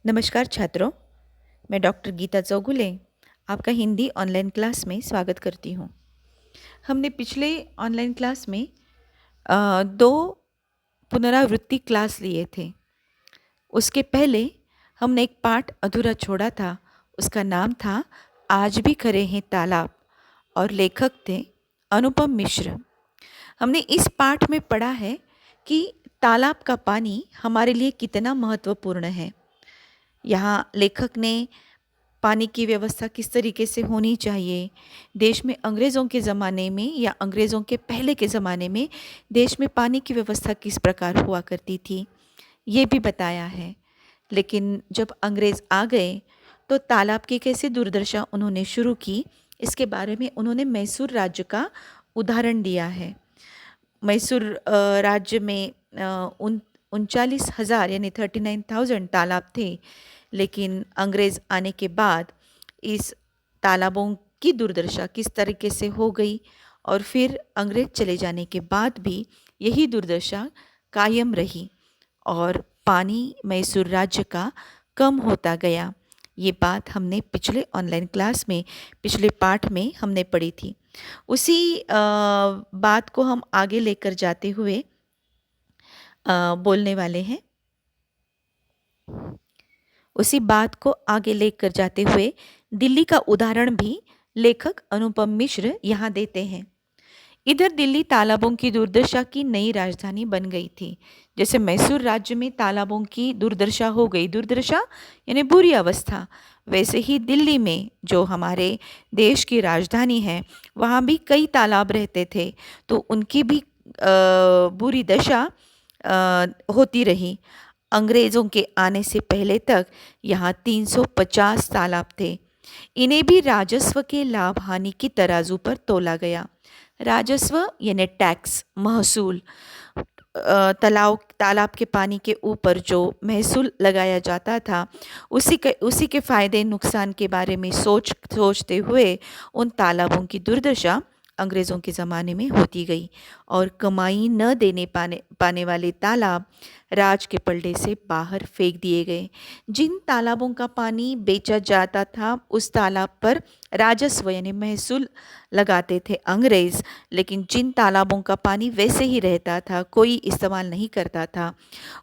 नमस्कार छात्रों, मैं डॉक्टर गीता चौगुले आपका हिंदी ऑनलाइन क्लास में स्वागत करती हूँ। हमने पिछले ऑनलाइन क्लास में दो पुनरावृत्ति क्लास लिए थे। उसके पहले हमने एक पाठ अधूरा छोड़ा था। उसका नाम था आज भी खरे हैं तालाब और लेखक थे अनुपम मिश्र। हमने इस पाठ में पढ़ा है कि तालाब का पानी हमारे लिए कितना महत्वपूर्ण है। यहाँ लेखक ने पानी की व्यवस्था किस तरीके से होनी चाहिए, देश में अंग्रेज़ों के ज़माने में या अंग्रेज़ों के पहले के ज़माने में देश में पानी की व्यवस्था किस प्रकार हुआ करती थी, ये भी बताया है। लेकिन जब अंग्रेज़ आ गए तो तालाब की कैसे दुर्दशा उन्होंने शुरू की, इसके बारे में उन्होंने मैसूर राज्य का उदाहरण दिया है। मैसूर राज्य में 39,000 यानी 39,000 तालाब थे, लेकिन अंग्रेज़ आने के बाद इस तालाबों की दुर्दशा किस तरीके से हो गई और फिर अंग्रेज़ चले जाने के बाद भी यही दुर्दशा कायम रही और पानी मैसूर राज्य का कम होता गया। ये बात हमने पिछले ऑनलाइन क्लास में पिछले पाठ में हमने पढ़ी थी। उसी बात को हम आगे लेकर जाते हुए बोलने वाले हैं। उसी बात को आगे लेकर जाते हुए दिल्ली का उदाहरण भी लेखक अनुपम मिश्र यहाँ देते हैं। इधर दिल्ली तालाबों की दुर्दशा की नई राजधानी बन गई थी। जैसे मैसूर राज्य में तालाबों की दुर्दशा हो गई, दुर्दशा यानी बुरी अवस्था, वैसे ही दिल्ली में जो हमारे देश की राजधानी है वहाँ भी कई तालाब रहते थे, तो उनकी भी बुरी दशा होती रही। अंग्रेज़ों के आने से पहले तक यहाँ 350 तालाब थे। इन्हें भी राजस्व के लाभ हानि की तराजू पर तोला गया। राजस्व यानी टैक्स, महसूल, तालाब के पानी के ऊपर जो महसूल लगाया जाता था, उसी के फायदे नुकसान के बारे में सोचते हुए उन तालाबों की दुर्दशा अंग्रेज़ों के ज़माने में होती गई और कमाई न देने पाने वाले तालाब राज के पलड़े से बाहर फेंक दिए गए। जिन तालाबों का पानी बेचा जाता था उस तालाब पर राजस्व यानी महसूल लगाते थे अंग्रेज़, लेकिन जिन तालाबों का पानी वैसे ही रहता था, कोई इस्तेमाल नहीं करता था,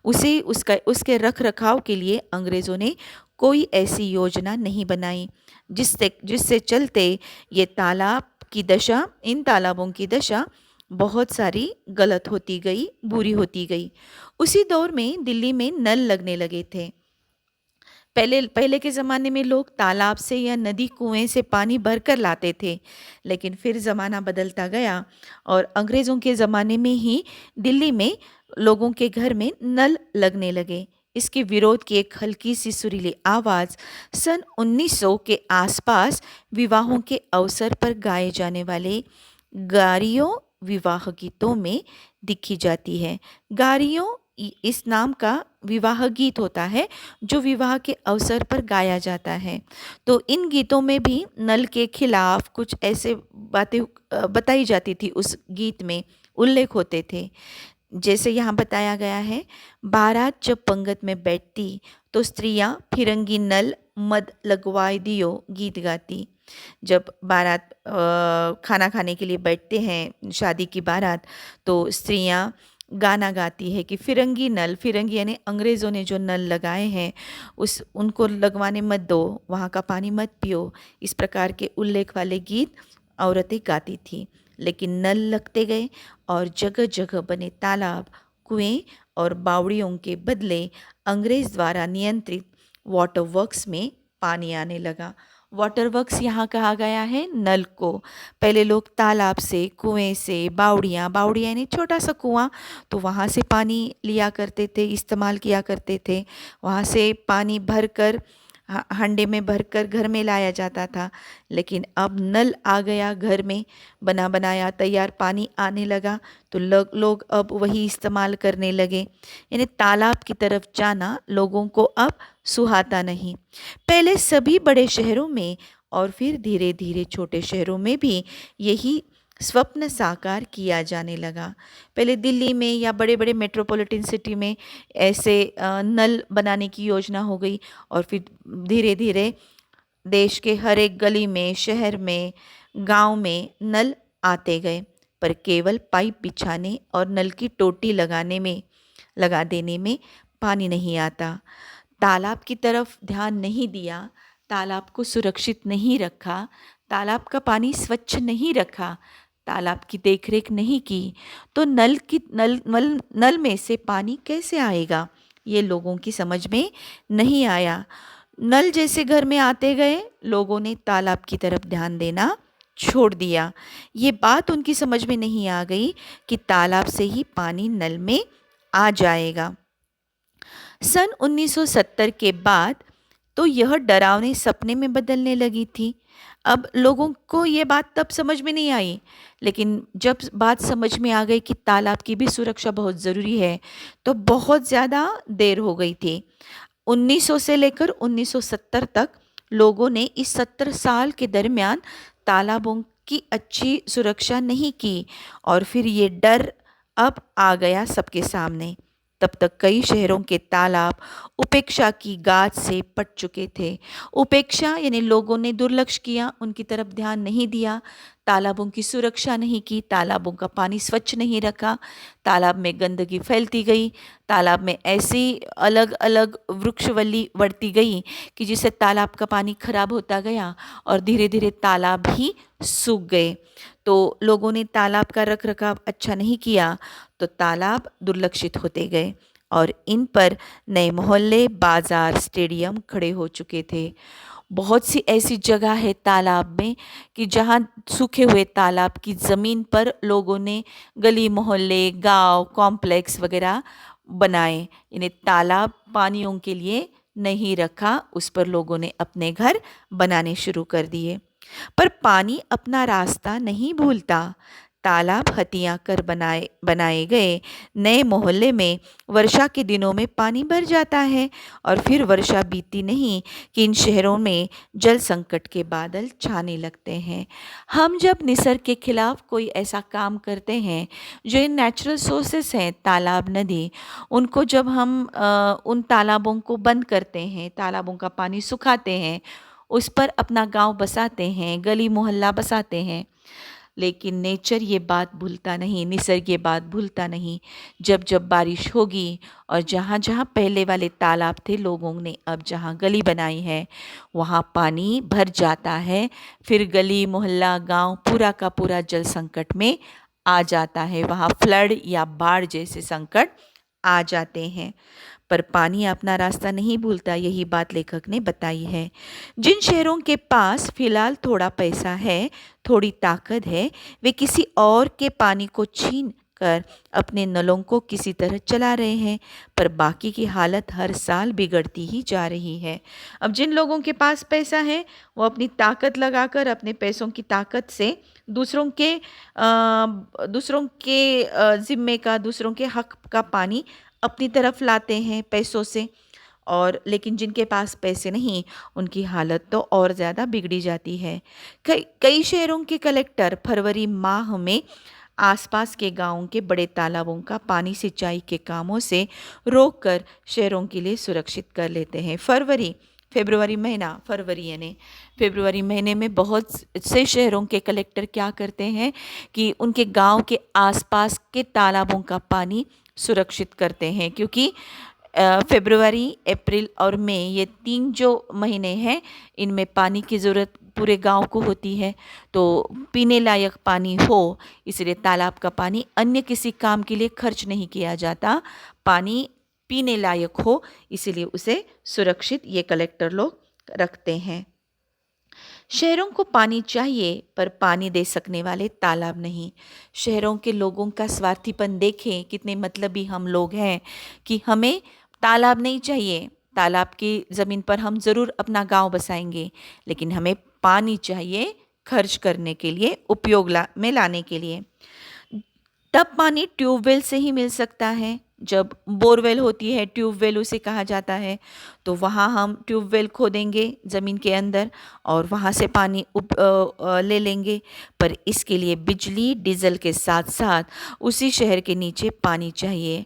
उसके रख रखाव के लिए अंग्रेज़ों ने कोई ऐसी योजना नहीं बनाई जिससे चलते ये तालाब की दशा, इन तालाबों की दशा बहुत सारी गलत होती गई, बुरी होती गई। उसी दौर में दिल्ली में नल लगने लगे थे। पहले के ज़माने में लोग तालाब से या नदी कुएं से पानी भरकर लाते थे, लेकिन फिर ज़माना बदलता गया और अंग्रेज़ों के ज़माने में ही दिल्ली में लोगों के घर में नल लगने लगे। इसके विरोध की एक हल्की सी सुरीली आवाज़ सन 1900 के आसपास विवाहों के अवसर पर गाए जाने वाले गारियों विवाह गीतों में दिखी जाती है। गारियों इस नाम का विवाह गीत होता है जो विवाह के अवसर पर गाया जाता है। तो इन गीतों में भी नल के खिलाफ कुछ ऐसे बातें बताई जाती थी, उस गीत में उल्लेख होते थे। जैसे यहाँ बताया गया है, बारात जब पंगत में बैठती तो स्त्रियाँ फिरंगी नल मद लगवाए दियो गीत गाती। जब बारात खाना खाने के लिए बैठते हैं, शादी की बारात, तो स्त्रियाँ गाना गाती है कि फिरंगी नल, फिरंगी यानी अंग्रेज़ों ने जो नल लगाए हैं उनको लगवाने मत दो, वहाँ का पानी मत पियो। इस प्रकार के उल्लेख वाले गीत औरतें गाती थीं। लेकिन नल लगते गए और जगह जगह बने तालाब, कुएं और बावड़ियों के बदले अंग्रेज़ द्वारा नियंत्रित वाटर वर्क्स में पानी आने लगा। वाटर वर्क्स यहाँ कहा गया है नल को। पहले लोग तालाब से, कुएं से, बावड़ियाँ यानी छोटा सा कुआं, तो वहाँ से पानी लिया करते थे, इस्तेमाल किया करते थे। वहाँ से पानी भरकर हंडे में भरकर घर में लाया जाता था। लेकिन अब नल आ गया, घर में बना बनाया तैयार पानी आने लगा, तो लोग अब वही इस्तेमाल करने लगे। यानी तालाब की तरफ जाना लोगों को अब सुहाता नहीं। पहले सभी बड़े शहरों में और फिर धीरे धीरे छोटे शहरों में भी यही स्वप्न साकार किया जाने लगा। पहले दिल्ली में या बड़े-बड़े मेट्रोपॉलिटन सिटी में ऐसे नल बनाने की योजना हो गई और फिर धीरे-धीरे देश के हर एक गली में, शहर में, गांव में नल आते गए। पर केवल पाइप बिछाने और नल की टोटी लगा देने में पानी नहीं आता। तालाब की तरफ ध्यान नहीं दिया, तालाब को सुरक्षित नहीं रखा, तालाब का पानी स्वच्छ नहीं रखा, तालाब की देखरेख नहीं की, तो नल में से पानी कैसे आएगा? ये लोगों की समझ में नहीं आया। नल जैसे घर में आते गए, लोगों ने तालाब की तरफ ध्यान देना छोड़ दिया। ये बात उनकी समझ में नहीं आ गई कि तालाब से ही पानी नल में आ जाएगा। सन 1970 के बाद तो यह डरावने सपने में बदलने लगी थी। अब लोगों को ये बात तब समझ में नहीं आई, लेकिन जब बात समझ में आ गई कि तालाब की भी सुरक्षा बहुत ज़रूरी है, तो बहुत ज़्यादा देर हो गई थी। 1900 से लेकर 1970 तक लोगों ने इस 70 साल के दरमियान तालाबों की अच्छी सुरक्षा नहीं की और फिर ये डर अब आ गया सबके सामने। तब तक कई शहरों के तालाब उपेक्षा की गाज से पट चुके थे। उपेक्षा यानी लोगों ने दुर्लक्ष्य किया, उनकी तरफ ध्यान नहीं दिया, तालाबों की सुरक्षा नहीं की, तालाबों का पानी स्वच्छ नहीं रखा, तालाब में गंदगी फैलती गई, तालाब में ऐसी अलग अलग वृक्षवल्ली बढ़ती गई कि जिससे तालाब का पानी खराब होता गया और धीरे धीरे तालाब ही सूख गए। तो लोगों ने तालाब का रख रखाव अच्छा नहीं किया, तो तालाब दुर्लक्षित होते गए और इन पर नए मोहल्ले, बाजार, स्टेडियम खड़े हो चुके थे। बहुत सी ऐसी जगह है तालाब में कि जहाँ सूखे हुए तालाब की ज़मीन पर लोगों ने गली मोहल्ले, गांव, कॉम्प्लेक्स वगैरह बनाए। इन्हें तालाब पानियों के लिए नहीं रखा, उस पर लोगों ने अपने घर बनाने शुरू कर दिए। पर पानी अपना रास्ता नहीं भूलता। तालाब हथिया कर बनाए गए नए मोहल्ले में वर्षा के दिनों में पानी भर जाता है और फिर वर्षा बीती नहीं कि इन शहरों में जल संकट के बादल छाने लगते हैं। हम जब निसर्ग के खिलाफ कोई ऐसा काम करते हैं, जो इन नेचुरल सोर्सेस हैं, तालाब, नदी, उनको जब हम उन तालाबों को बंद करते हैं, तालाबों का पानी सुखाते हैं, उस पर अपना गांव बसाते हैं, गली मोहल्ला बसाते हैं, लेकिन नेचर ये बात भूलता नहीं, निसर्ग ये बात भूलता नहीं। जब जब बारिश होगी और जहाँ जहाँ पहले वाले तालाब थे, लोगों ने अब जहाँ गली बनाई है वहाँ पानी भर जाता है, फिर गली मोहल्ला गांव पूरा का पूरा जल संकट में आ जाता है, वहाँ फ्लड या बाढ़ जैसे संकट आ जाते हैं। पर पानी अपना रास्ता नहीं भूलता, यही बात लेखक ने बताई है। जिन शहरों के पास फिलहाल थोड़ा पैसा है, थोड़ी ताकत है, वे किसी और के पानी को छीन कर अपने नलों को किसी तरह चला रहे हैं, पर बाकी की हालत हर साल बिगड़ती ही जा रही है। अब जिन लोगों के पास पैसा है, वो अपनी ताकत लगाकर, अपने पैसों की ताकत से दूसरों के ज़िम्मे का, दूसरों के हक का पानी अपनी तरफ लाते हैं पैसों से। और लेकिन जिनके पास पैसे नहीं, उनकी हालत तो और ज़्यादा बिगड़ी जाती है। कई कई शहरों के कलेक्टर फरवरी माह में आसपास के गांवों के बड़े तालाबों का पानी सिंचाई के कामों से रोककर शहरों के लिए सुरक्षित कर लेते हैं। फरवरी यानी फरवरी महीने में बहुत से शहरों के कलेक्टर क्या करते हैं कि उनके गांव के आसपास के तालाबों का पानी सुरक्षित करते हैं, क्योंकि फरवरी, अप्रैल और मई ये 3 जो महीने हैं, इनमें पानी की ज़रूरत पूरे गांव को होती है। तो पीने लायक पानी हो, इसलिए तालाब का पानी अन्य किसी काम के लिए खर्च नहीं किया जाता, पानी पीने लायक हो, इसीलिए उसे सुरक्षित ये कलेक्टर लोग रखते हैं। शहरों को पानी चाहिए, पर पानी दे सकने वाले तालाब नहीं। शहरों के लोगों का स्वार्थीपन देखें, कितने मतलबी हम लोग हैं कि हमें तालाब नहीं चाहिए, तालाब की ज़मीन पर हम ज़रूर अपना गांव बसाएंगे, लेकिन हमें पानी चाहिए खर्च करने के लिए, में लाने के लिए। तब पानी ट्यूबवेल से ही मिल सकता है। जब बोरवेल होती है, ट्यूबवेल उसे कहा जाता है, तो वहाँ हम ट्यूबवेल खोदेंगे ज़मीन के अंदर और वहाँ से पानी ले लेंगे। पर इसके लिए बिजली, डीज़ल के साथ-साथ उसी शहर के नीचे पानी चाहिए।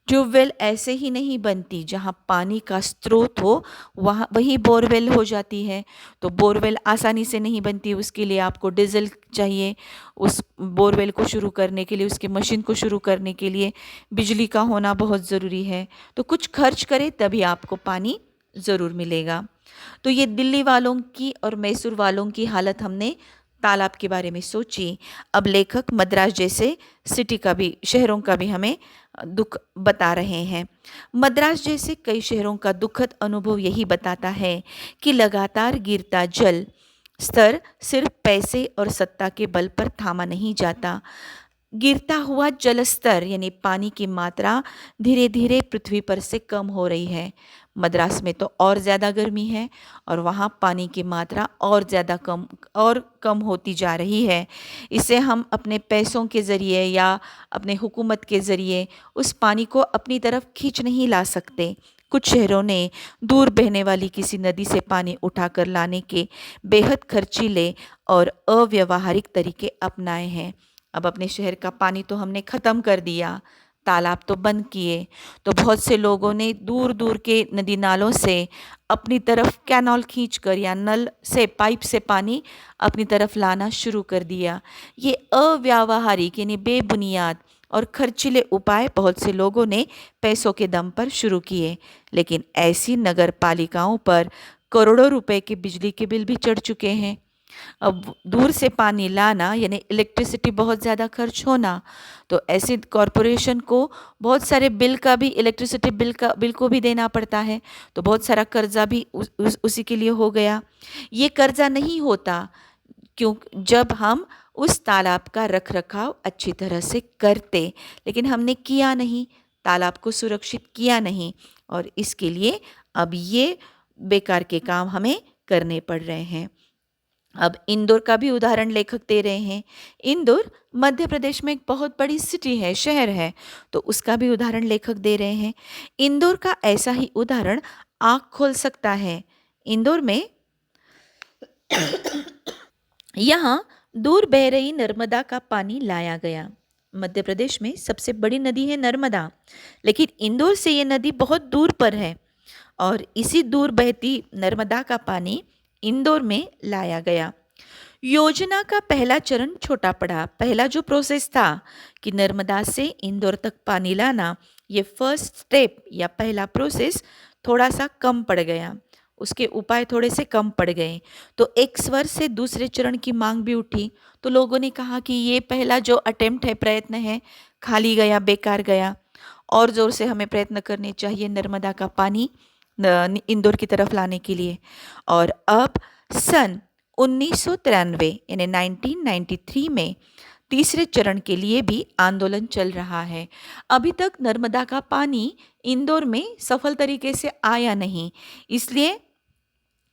ट्यूबवेल ऐसे ही नहीं बनती, जहाँ पानी का स्रोत हो वहाँ वही बोरवेल हो जाती है। तो बोरवेल आसानी से नहीं बनती, उसके लिए आपको डीज़ल चाहिए। उस बोरवेल को शुरू करने के लिए, उसकी मशीन को शुरू करने के लिए बिजली का होना बहुत ज़रूरी है। तो कुछ खर्च करें तभी आपको पानी ज़रूर मिलेगा। तो ये दिल्ली वालों की और मैसूर वालों की हालत हमने तालाब के बारे में सोची। अब लेखक मद्रास जैसे सिटी का भी, शहरों का भी हमें दुख बता रहे हैं। मद्रास जैसे कई शहरों का दुखद अनुभव यही बताता है कि लगातार गिरता जल स्तर सिर्फ पैसे और सत्ता के बल पर थामा नहीं जाता। गिरता हुआ जल स्तर यानी पानी की मात्रा धीरे धीरे पृथ्वी पर से कम हो रही है। मद्रास में तो और ज़्यादा गर्मी है और वहाँ पानी की मात्रा और कम होती जा रही है। इसे हम अपने पैसों के ज़रिए या अपने हुकूमत के ज़रिए उस पानी को अपनी तरफ खींच नहीं ला सकते। कुछ शहरों ने दूर बहने वाली किसी नदी से पानी उठाकर लाने के बेहद खर्चीले और अव्यावहारिक तरीके अपनाए हैं। अब अपने शहर का पानी तो हमने ख़त्म कर दिया, तालाब तो बंद किए, तो बहुत से लोगों ने दूर दूर के नदी नालों से अपनी तरफ कैनॉल खींचकर या नल से, पाइप से पानी अपनी तरफ लाना शुरू कर दिया। ये अव्यावहारिक यानी बेबुनियाद और खर्चीले उपाय बहुत से लोगों ने पैसों के दम पर शुरू किए, लेकिन ऐसी नगर पालिकाओं पर करोड़ों रुपए के बिजली के बिल भी चढ़ चुके हैं। अब दूर से पानी लाना यानी इलेक्ट्रिसिटी बहुत ज़्यादा खर्च होना, तो ऐसे कॉरपोरेशन को बहुत सारे बिल का भी, इलेक्ट्रिसिटी बिल को भी देना पड़ता है। तो बहुत सारा कर्जा भी उसी के लिए हो गया। ये कर्जा नहीं होता क्यों, जब हम उस तालाब का रख रखाव अच्छी तरह से करते, लेकिन हमने किया नहीं, तालाब को सुरक्षित किया नहीं, और इसके लिए अब ये बेकार के काम हमें करने पड़ रहे हैं। अब इंदौर का भी उदाहरण लेखक दे रहे हैं। इंदौर मध्य प्रदेश में एक बहुत बड़ी सिटी है, शहर है, तो उसका भी उदाहरण लेखक दे रहे हैं। इंदौर का ऐसा ही उदाहरण आँख खोल सकता है। इंदौर में यहाँ दूर बह रही नर्मदा का पानी लाया गया। मध्य प्रदेश में सबसे बड़ी नदी है नर्मदा, लेकिन इंदौर से ये नदी बहुत दूर पर है और इसी दूर बहती नर्मदा का पानी इंदौर में लाया गया। योजना का पहला चरण छोटा पड़ा। पहला जो प्रोसेस था कि नर्मदा से इंदौर तक पानी लाना, ये फर्स्ट स्टेप या पहला प्रोसेस थोड़ा सा कम पड़ गया, उसके उपाय थोड़े से कम पड़ गए। तो एक स्वर से दूसरे चरण की मांग भी उठी। तो लोगों ने कहा कि ये पहला जो अटेम्प्ट है, प्रयत्न है, खाली गया, बेकार गया, और ज़ोर से हमें प्रयत्न करने चाहिए नर्मदा का पानी इंदौर की तरफ लाने के लिए। और अब सन 1993 यानी 1993 में तीसरे चरण के लिए भी आंदोलन चल रहा है। अभी तक नर्मदा का पानी इंदौर में सफल तरीके से आया नहीं, इसलिए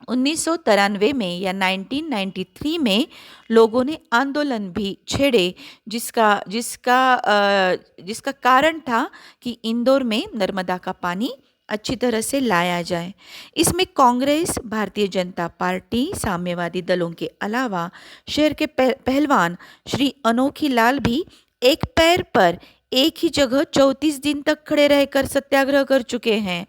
1993 में या 1993 में लोगों ने आंदोलन भी छेड़े, जिसका जिसका जिसका कारण था कि इंदौर में नर्मदा का पानी अच्छी तरह से लाया जाए। इसमें कांग्रेस, भारतीय जनता पार्टी, साम्यवादी दलों के अलावा शहर के पहलवान श्री अनोखी लाल भी एक पैर पर एक ही जगह 34 दिन तक खड़े रहकर सत्याग्रह कर चुके हैं।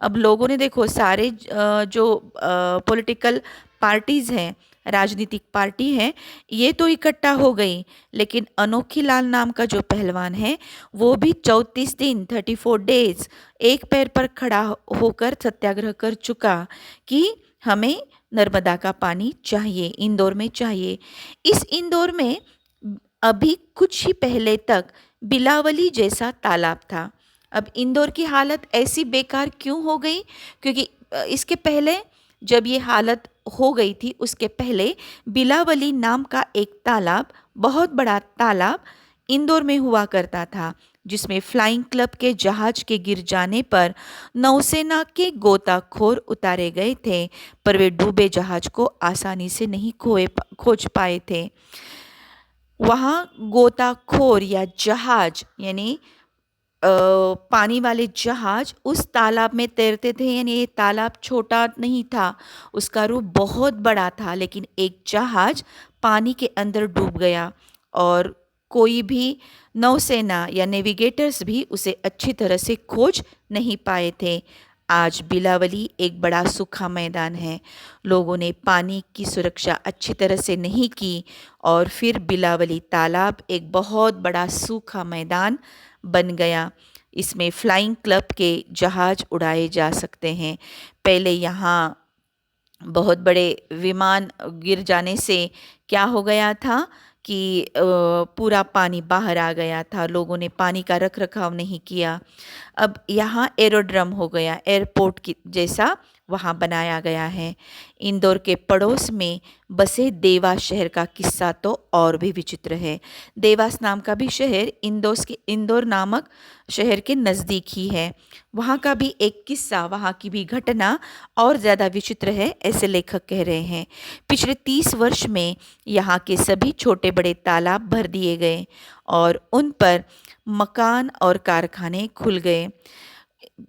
अब लोगों ने देखो, सारे जो पॉलिटिकल पार्टीज़ हैं, राजनीतिक पार्टी है, ये तो इकट्ठा हो गई, लेकिन अनोखी लाल नाम का जो पहलवान है वो भी 34 दिन 34 डेज एक पैर पर खड़ा होकर सत्याग्रह कर चुका कि हमें नर्मदा का पानी चाहिए, इंदौर में चाहिए। इस इंदौर में अभी कुछ ही पहले तक बिलावली जैसा तालाब था। अब इंदौर की हालत ऐसी बेकार क्यों हो गई? क्योंकि इसके पहले जब ये हालत हो गई थी, उसके पहले बिलावली नाम का एक तालाब, बहुत बड़ा तालाब इंदौर में हुआ करता था, जिसमें फ्लाइंग क्लब के जहाज के गिर जाने पर नौसेना के गोताखोर उतारे गए थे, पर वे डूबे जहाज को आसानी से नहीं खोज पाए थे। वहाँ गोताखोर या जहाज यानी पानी वाले जहाज उस तालाब में तैरते थे। यानी ये तालाब छोटा नहीं था, उसका रूप बहुत बड़ा था, लेकिन एक जहाज पानी के अंदर डूब गया और कोई भी नौसेना या नेविगेटर्स भी उसे अच्छी तरह से खोज नहीं पाए थे। आज बिलावली एक बड़ा सूखा मैदान है। लोगों ने पानी की सुरक्षा अच्छी तरह से नहीं की और फिर बिलावली तालाब एक बहुत बड़ा सूखा मैदान बन गया। इसमें फ्लाइंग क्लब के जहाज उड़ाए जा सकते हैं। पहले यहाँ बहुत बड़े विमान गिर जाने से क्या हो गया था कि पूरा पानी बाहर आ गया था। लोगों ने पानी का रख रखाव नहीं किया। अब यहाँ एरोड्रम हो गया, एयरपोर्ट की जैसा वहाँ बनाया गया है। इंदौर के पड़ोस में बसे देवास शहर का किस्सा तो और भी विचित्र है। देवास नाम का भी शहर इंदौर नामक शहर के नज़दीक ही है। वहाँ का भी एक किस्सा, वहाँ की भी घटना और ज़्यादा विचित्र है, ऐसे लेखक कह रहे हैं। पिछले 30 वर्ष में यहाँ के सभी छोटे बड़े तालाब भर दिए गए और उन पर मकान और कारखाने खुल गए।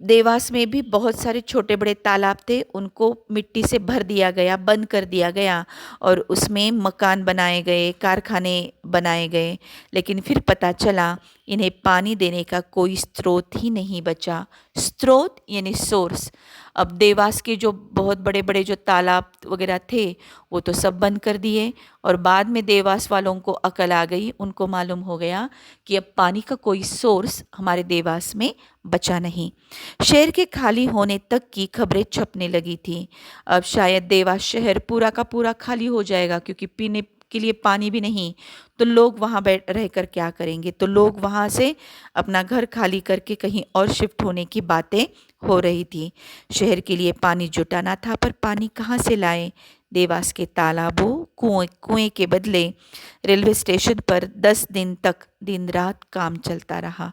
देवास में भी बहुत सारे छोटे बड़े तालाब थे, उनको मिट्टी से भर दिया गया, बंद कर दिया गया और उसमें मकान बनाए गए, कारखाने बनाए गए। लेकिन फिर पता चला इन्हें पानी देने का कोई स्रोत ही नहीं बचा। स्रोत यानी सोर्स। अब देवास के जो बहुत बड़े बड़े जो तालाब वगैरह थे वो तो सब बंद कर दिए और बाद में देवास वालों को अकल आ गई। उनको मालूम हो गया कि अब पानी का कोई सोर्स हमारे देवास में बचा नहीं। शहर के खाली होने तक की खबरें छपने लगी थी। अब शायद देवास शहर पूरा का पूरा खाली हो जाएगा, क्योंकि पीने के लिए पानी भी नहीं, तो लोग वहाँ बैठ रहकर क्या करेंगे। तो लोग वहाँ से अपना घर खाली करके कहीं और शिफ्ट होने की बातें हो रही थी। शहर के लिए पानी जुटाना था, पर पानी कहाँ से लाएं। देवास के तालाबों, कुएं के बदले रेलवे स्टेशन पर 10 दिन तक दिन रात काम चलता रहा।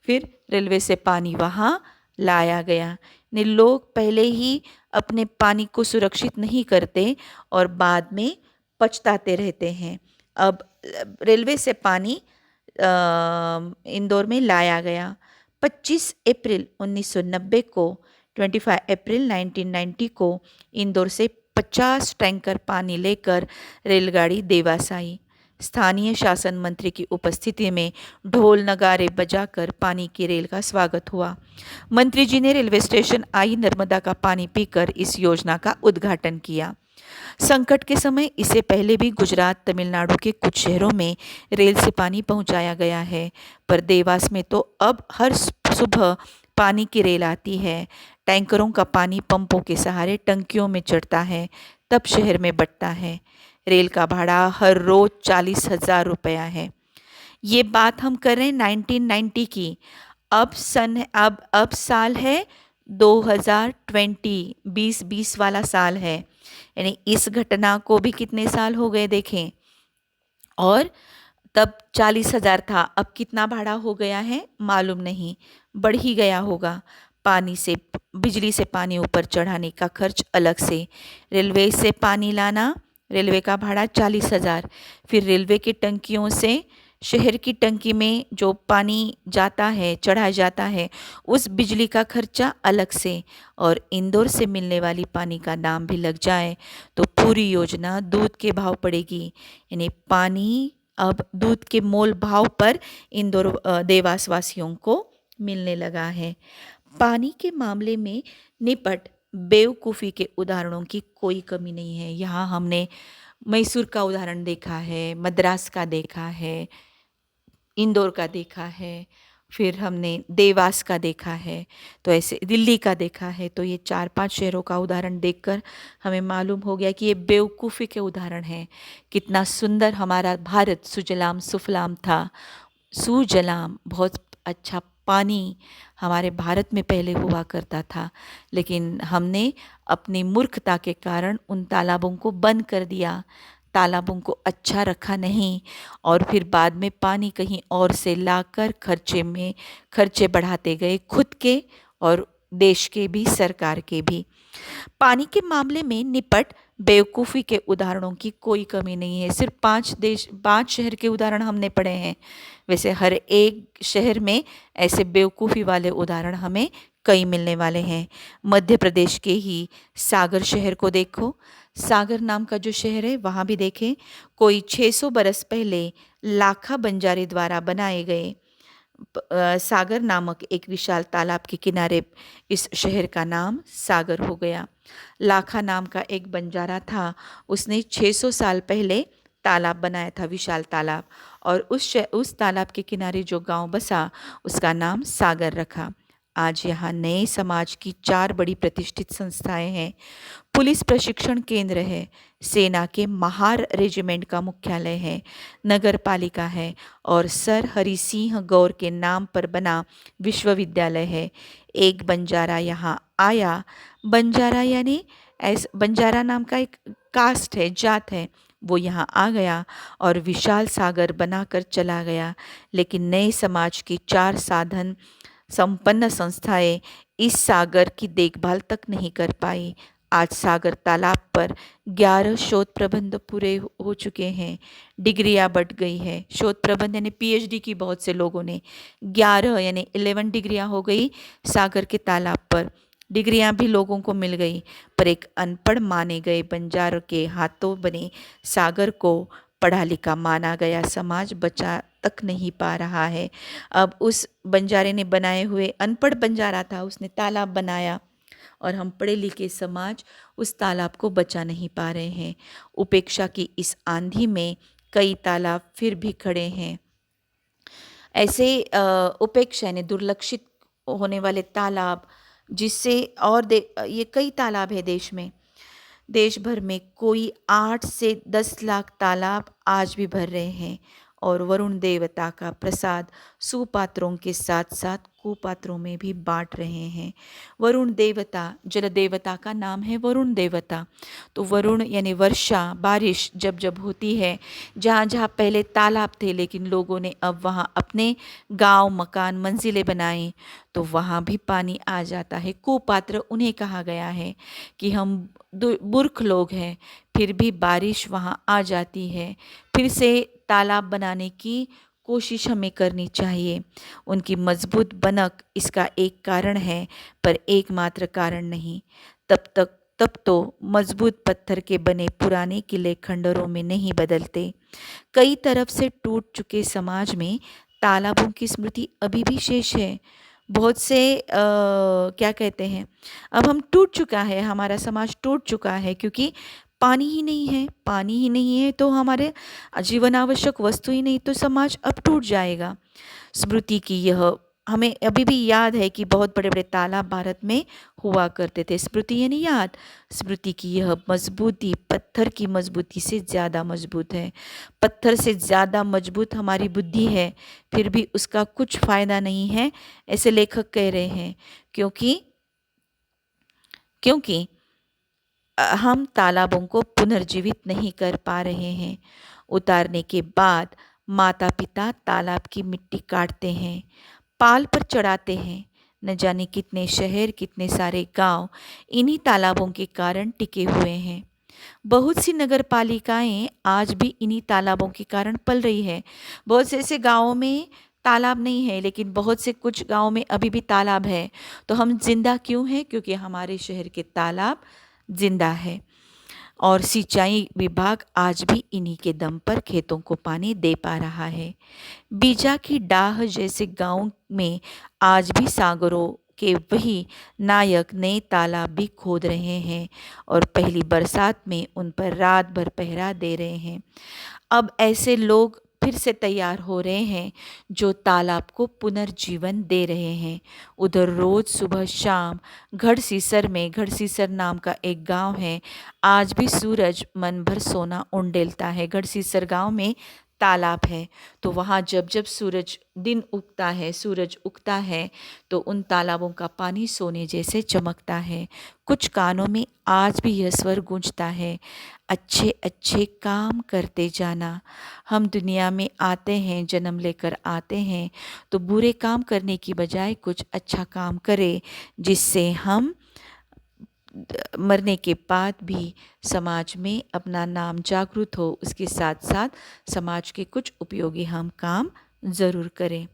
फिर रेलवे से पानी वहाँ लाया गया। ने लोग पहले ही अपने पानी को सुरक्षित नहीं करते और बाद में पछताते रहते हैं। अब रेलवे से पानी इंदौर में लाया गया। 25 अप्रैल 1990 को 25 अप्रैल 1990 को इंदौर से 50 टैंकर पानी लेकर रेलगाड़ी देवास आई। स्थानीय शासन मंत्री की उपस्थिति में ढोल नगारे बजाकर पानी की रेल का स्वागत हुआ। मंत्री जी ने रेलवे स्टेशन आई नर्मदा का पानी पीकर इस योजना का उद्घाटन किया। संकट के समय इससे पहले भी गुजरात, तमिलनाडु के कुछ शहरों में रेल से पानी पहुंचाया गया है, पर देवास में तो अब हर सुबह पानी की रेल आती है। टैंकरों का पानी पंपों के सहारे टंकियों में चढ़ता है, तब शहर में बंटता है। रेल का भाड़ा हर रोज 40,000 रुपया है। ये बात हम कर रहे हैं 1990 की। अब साल है 2020, 2020 वाला साल है। यानी इस घटना को भी कितने साल हो गए देखें। और तब 40,000 था, अब कितना भाड़ा हो गया है मालूम नहीं, बढ़ ही गया होगा। पानी से बिजली से पानी ऊपर चढ़ाने का खर्च अलग से, रेलवे से पानी लाना, रेलवे का भाड़ा 40,000। फिर रेलवे की टंकियों से शहर की टंकी में जो पानी जाता है, चढ़ाया जाता है, उस बिजली का खर्चा अलग से, और इंदौर से मिलने वाली पानी का दाम भी लग जाए तो पूरी योजना दूध के भाव पड़ेगी। यानी पानी अब दूध के मोल भाव पर इंदौर देवास वासियों को मिलने लगा है। पानी के मामले में निपट बेवकूफ़ी के उदाहरणों की कोई कमी नहीं है। यहाँ हमने मैसूर का उदाहरण देखा है, मद्रास का देखा है, इंदौर का देखा है, फिर हमने देवास का देखा है, तो ऐसे दिल्ली का देखा है। तो ये 4-5 शहरों का उदाहरण देखकर हमें मालूम हो गया कि ये बेवकूफ़ी के उदाहरण हैं। कितना सुंदर हमारा भारत सुजलाम सुफलाम था। सुजलाम, बहुत अच्छा पानी हमारे भारत में पहले हुआ करता था, लेकिन हमने अपनी मूर्खता के कारण उन तालाबों को बंद कर दिया, तालाबों को अच्छा रखा नहीं, और फिर बाद में पानी कहीं और से लाकर खर्चे बढ़ाते गए, खुद के और देश के भी, सरकार के भी। पानी के मामले में निपट बेवकूफ़ी के उदाहरणों की कोई कमी नहीं है। सिर्फ 5 शहर के उदाहरण हमने पढ़े हैं। वैसे हर एक शहर में ऐसे बेवकूफ़ी वाले उदाहरण हमें कई मिलने वाले हैं। मध्य प्रदेश के ही सागर शहर को देखो। सागर नाम का जो शहर है वहाँ भी देखें, कोई 600 बरस पहले लाखा बंजारे द्वारा बनाए गए सागर नामक एक विशाल तालाब के किनारे इस शहर का नाम सागर हो गया। लाखा नाम का एक बंजारा था, उसने 600 साल पहले तालाब बनाया था, विशाल तालाब, और उस तालाब के किनारे जो गांव बसा उसका नाम सागर रखा। आज यहाँ नए समाज की 4 बड़ी प्रतिष्ठित संस्थाएं हैं। पुलिस प्रशिक्षण केंद्र है, सेना के महार रेजिमेंट का मुख्यालय है, नगर पालिका है और सर हरि सिंह गौर के नाम पर बना विश्वविद्यालय है। एक बंजारा यहाँ आया, बंजारा यानी बंजारा नाम का एक कास्ट है, जात है, वो यहाँ आ गया और विशाल सागर बनाकर चला गया। लेकिन नए समाज की 4 साधन संपन्न संस्थाएं इस सागर की देखभाल तक नहीं कर पाई। आज सागर तालाब पर 11 शोध प्रबंध पूरे हो चुके हैं, डिग्रियां बढ़ गई है। शोध प्रबंध यानी पीएचडी की बहुत से लोगों ने 11 यानी 11 डिग्रियां हो गई सागर के तालाब पर। डिग्रियां भी लोगों को मिल गई, पर एक अनपढ़ माने गए बंजारों के हाथों बने सागर को पढ़ा लिखा माना गया समाज बचा तक नहीं पा रहा है। अब उस बंजारे ने बनाए हुए, अनपढ़ बंजारा था, उसने तालाब बनाया और हम पढ़े लिखे समाज उस तालाब को बचा नहीं पा रहे हैं। उपेक्षा की इस आंधी में कई तालाब फिर भी खड़े हैं। ऐसे उपेक्षा यानी दुर्लक्षित होने वाले तालाब, जिससे ये कई तालाब है देश में। देश भर में कोई 8 से 10 लाख तालाब आज भी भर रहे हैं और वरुण देवता का प्रसाद सुपात्रों के साथ साथ कुपात्रों में भी बांट रहे हैं। वरुण देवता, जल देवता का नाम है वरुण देवता। तो वरुण यानी वर्षा, बारिश जब जब होती है, जहाँ जहाँ पहले तालाब थे लेकिन लोगों ने अब वहाँ अपने गांव, मकान, मंजिलें बनाई, तो वहाँ भी पानी आ जाता है। कुपात्र उन्हें कहा गया है कि हम मूर्ख लोग हैं, फिर भी बारिश वहाँ आ जाती है। फिर से तालाब बनाने की कोशिश हमें करनी चाहिए। उनकी मजबूत बनक इसका एक कारण है, पर एकमात्र कारण नहीं। तब तो मजबूत पत्थर के बने पुराने किले खंडरों में नहीं बदलते। कई तरफ से टूट चुके समाज में तालाबों की स्मृति अभी भी शेष है। बहुत से क्या कहते हैं, अब हम टूट चुका है, हमारा समाज टूट चुका है क्योंकि पानी ही नहीं है। पानी ही नहीं है तो हमारे जीवन आवश्यक वस्तु ही नहीं, तो समाज अब टूट जाएगा। स्मृति की यह हमें अभी भी याद है कि बहुत बड़े बड़े तालाब भारत में हुआ करते थे। स्मृति यानी याद। स्मृति की यह मजबूती पत्थर की मजबूती से ज़्यादा मजबूत है। पत्थर से ज़्यादा मजबूत हमारी बुद्धि है, फिर भी उसका कुछ फ़ायदा नहीं है, ऐसे लेखक कह रहे हैं। क्योंकि हम तालाबों को पुनर्जीवित नहीं कर पा रहे हैं। उतारने के बाद माता पिता तालाब की मिट्टी काटते हैं, पाल पर चढ़ाते हैं। न जाने कितने शहर, कितने सारे गांव इन्हीं तालाबों के कारण टिके हुए हैं। बहुत सी नगर पालिकाएं आज भी इन्हीं तालाबों के कारण पल रही है। बहुत से ऐसे गांवों में तालाब नहीं है, लेकिन बहुत से कुछ गांवों में अभी भी तालाब है। तो हम जिंदा क्यों हैं? क्योंकि हमारे शहर के तालाब जिंदा है और सिंचाई विभाग आज भी इन्हीं के दम पर खेतों को पानी दे पा रहा है। बीजा की डाह जैसे गांव में आज भी सागरों के वही नायक नए तालाब भी खोद रहे हैं और पहली बरसात में उन पर रात भर पहरा दे रहे हैं। अब ऐसे लोग फिर से तैयार हो रहे हैं जो तालाब को पुनर्जीवन दे रहे हैं। उधर रोज सुबह शाम गढ़सीसर नाम का एक गांव है, आज भी सूरज मन भर सोना उंडेलता है। गढ़सीसर गांव में तालाब है, तो वहाँ जब जब सूरज उगता है तो उन तालाबों का पानी सोने जैसे चमकता है। कुछ कानों में आज भी यह स्वर गूंजता है, अच्छे अच्छे काम करते जाना। हम दुनिया में आते हैं, जन्म लेकर आते हैं, तो बुरे काम करने की बजाय कुछ अच्छा काम करें, जिससे हम मरने के बाद भी समाज में अपना नाम जागृत हो, उसके साथ साथ समाज के कुछ उपयोगी हम काम ज़रूर करें।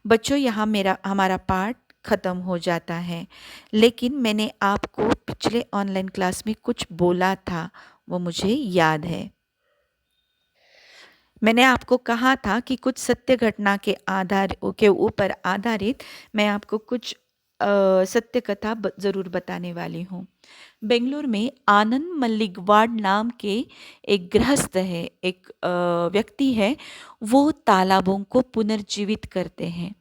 बच्चों, यहाँ मेरा हमारा पाठ ख़त्म हो जाता है, लेकिन मैंने आपको पिछले ऑनलाइन क्लास में कुछ बोला था, वो मुझे याद है। मैंने आपको कहा था कि कुछ सत्य घटना के ऊपर आधारित मैं आपको कुछ सत्य कथा ज़रूर बताने वाली हूँ। बेंगलुरु में आनंद मल्लिकवाड नाम के एक गृहस्थ है, एक व्यक्ति है, वो तालाबों को पुनर्जीवित करते हैं।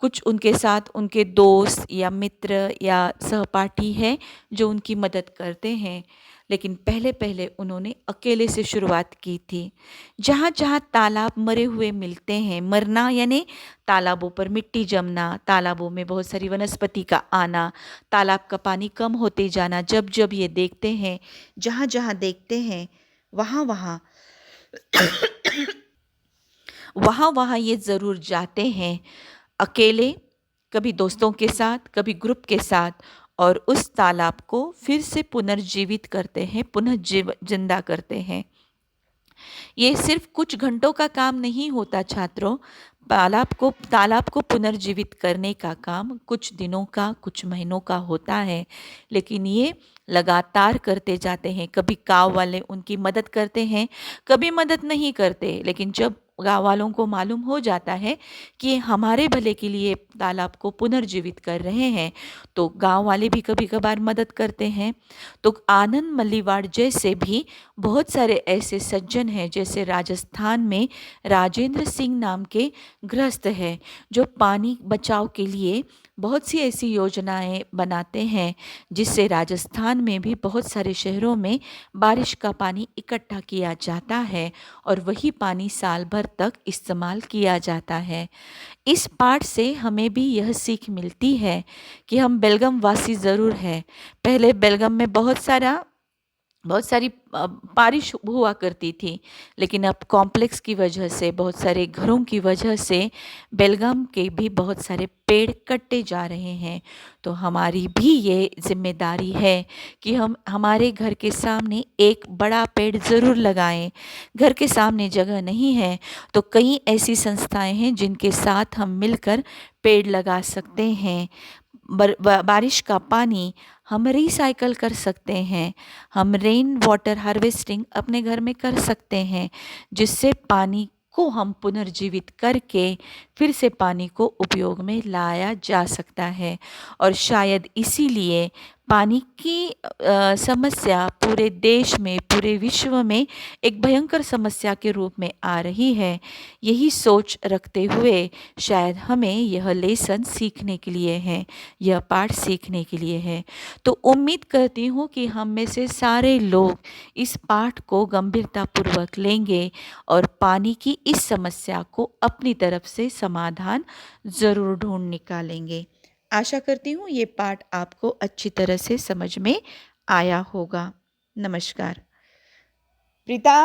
कुछ उनके साथ उनके दोस्त या मित्र या सहपाठी हैं जो उनकी मदद करते हैं, लेकिन पहले-पहले उन्होंने अकेले से शुरुआत की थी। जहाँ-जहाँ तालाब मरे हुए मिलते हैं, मरना यानी तालाबों पर मिट्टी जमना, तालाबों में बहुत सारी वनस्पति का आना, तालाब का पानी कम होते जाना, जब-जब ये देखते हैं, जहाँ-जहाँ देखते हैं, वहाँ-वहाँ वहाँ-वहाँ ये ज़रूर जाते हैं, अकेले, कभी दोस्तों के साथ, कभी ग्रुप के साथ, और उस तालाब को फिर से पुनर्जीवित करते हैं, पुनः जिंदा करते हैं। ये सिर्फ कुछ घंटों का काम नहीं होता छात्रों। तालाब को पुनर्जीवित करने का काम कुछ दिनों का, कुछ महीनों का होता है, लेकिन ये लगातार करते जाते हैं। कभी गाँव वाले उनकी मदद करते हैं, कभी मदद नहीं करते, लेकिन जब गाँव वालों को मालूम हो जाता है कि हमारे भले के लिए तालाब को पुनर्जीवित कर रहे हैं, तो गाँव वाले भी कभी कभार मदद करते हैं। तो आनंद मल्लीवाड़ जैसे भी बहुत सारे ऐसे सज्जन हैं, जैसे राजस्थान में राजेंद्र सिंह नाम के गृहस्थ हैं, जो पानी बचाव के लिए बहुत सी ऐसी योजनाएं बनाते हैं, जिससे राजस्थान में भी बहुत सारे शहरों में बारिश का पानी इकट्ठा किया जाता है और वही पानी साल भर तक इस्तेमाल किया जाता है। इस पाठ से हमें भी यह सीख मिलती है कि हम बेलगाम वासी ज़रूर हैं। पहले बेलगाम में बहुत सारी बारिश हुआ करती थी, लेकिन अब कॉम्प्लेक्स की वजह से, बहुत सारे घरों की वजह से बेलगाम के भी बहुत सारे पेड़ कटते जा रहे हैं। तो हमारी भी ये जिम्मेदारी है कि हम हमारे घर के सामने एक बड़ा पेड़ ज़रूर लगाएं। घर के सामने जगह नहीं है तो कई ऐसी संस्थाएं हैं जिनके साथ हम मिलकर पेड़ लगा सकते हैं। बारिश का पानी हम रिसाइकल कर सकते हैं, हम रेन वाटर हार्वेस्टिंग अपने घर में कर सकते हैं, जिससे पानी को हम पुनर्जीवित करके फिर से पानी को उपयोग में लाया जा सकता है। और शायद इसीलिए पानी की समस्या पूरे देश में, पूरे विश्व में एक भयंकर समस्या के रूप में आ रही है। यही सोच रखते हुए शायद हमें यह लेसन सीखने के लिए है, यह पाठ सीखने के लिए है। तो उम्मीद करती हूँ कि हम में से सारे लोग इस पाठ को गंभीरतापूर्वक लेंगे और पानी की इस समस्या को अपनी तरफ से समाधान ज़रूर ढूंढ निकालेंगे। आशा करती हूँ ये पाठ आपको अच्छी तरह से समझ में आया होगा। नमस्कार। प्रीता।